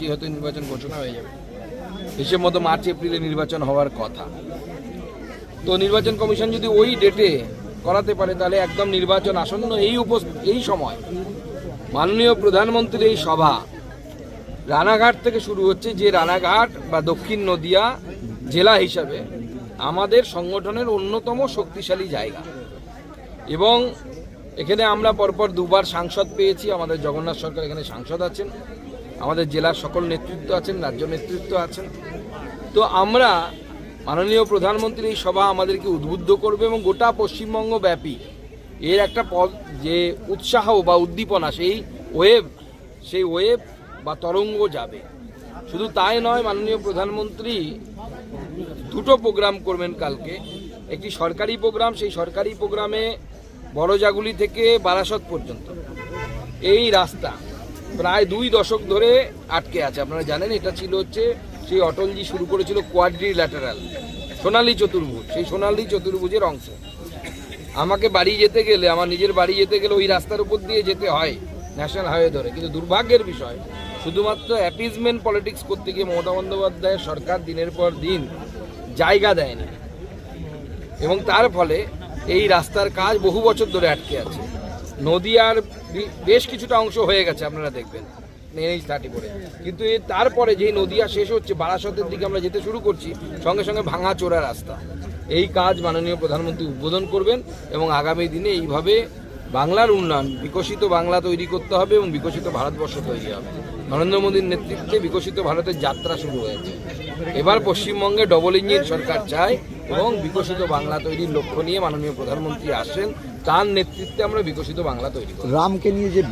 যেহেতু নির্বাচন ঘোষণা হয়ে যাবে, হিসেব মতো মার্চ এপ্রিলে নির্বাচন হওয়ার কথা। তো নির্বাচন কমিশন যদি ওই ডেটে করাতে পারে তাহলে একদম নির্বাচন আসন্ন এই সময় মাননীয় প্রধানমন্ত্রীর এই সভা রানাঘাট থেকে শুরু হচ্ছে, যে রানাঘাট বা দক্ষিণ নদিয়া জেলা হিসাবে আমাদের সংগঠনের অন্যতম শক্তিশালী জায়গা। এবং এখানে আমরা পরপর দুবার সাংসদ পেয়েছি। আমাদের জগন্নাথ সরকার এখানে সাংসদ আছেন, আমাদের জেলার সকল নেতৃত্ব আছেন, রাজ্য নেতৃত্ব আছেন। তো আমরা মাননীয় প্রধানমন্ত্রীর এই সভা আমাদেরকে উদ্বুদ্ধ করবে এবং গোটা পশ্চিমবঙ্গ ব্যাপী এর একটা যে উৎসাহ বা উদ্দীপনা, সেই ওয়েব বা তরঙ্গ যাবে। শুধু তাই নয়, মাননীয় প্রধানমন্ত্রী দুটো প্রোগ্রাম করবেন কালকে। একটি সরকারি প্রোগ্রাম, সেই সরকারি প্রোগ্রামে বড়জাগুলি থেকে বারাসত পর্যন্ত এই রাস্তা প্রায় 2 দশক ধরে আটকে আছে। আপনারা জানেন এটা ছিল হচ্ছে সেই অটলজি শুরু করেছিল কোয়াড্রিল্যাটারাল সোনালী চতুর্ভুজ, সেই সোনালী চতুর্ভুজের অংশ। আমাকে বাড়ি যেতে গেলে, আমার নিজের বাড়ি যেতে গেলে ওই রাস্তার উপর দিয়ে যেতে হয় ন্যাশনাল হাইওয়ে ধরে। কিন্তু দুর্ভাগ্যের বিষয়, শুধুমাত্র অ্যাপিজমেন্ট পলিটিক্স করতে গিয়ে মমতা বন্দ্যোপাধ্যায়ের সরকার দিনের পর দিন জায়গা দেয়নি এবং তার ফলে এই রাস্তার কাজ বহু বছর ধরে আটকে আছে। নদিয়ার বেশ কিছুটা অংশ হয়ে গেছে, আপনারা দেখবেন NH-30 কিন্তু তারপরে যেই নদিয়া শেষ হচ্ছে, বারাসতের দিকে আমরা যেতে শুরু করছি, সঙ্গে সঙ্গে ভাঙাচোরা রাস্তা। এই কাজ মাননীয় প্রধানমন্ত্রী উদ্বোধন করবেন এবং আগামী দিনে এইভাবে বাংলার উন্নয়ন, বিকশিত বাংলা তৈরি করতে হবে এবং বিকশিত ভারতবর্ষ তৈরি হবে। নরেন্দ্র মোদীর নেতৃত্বে বিকশিত ভারতের যাত্রা শুরু হয়েছে। এবার পশ্চিমবঙ্গে ডবল ইঞ্জিন সরকার চায় এবং বিকশিত বাংলা তৈরির লক্ষ্য নিয়ে মাননীয় প্রধানমন্ত্রী আসেন, তার নেতৃত্বে আমরা বিকশিত বাংলা তৈরি করব। রামকে নিয়ে যে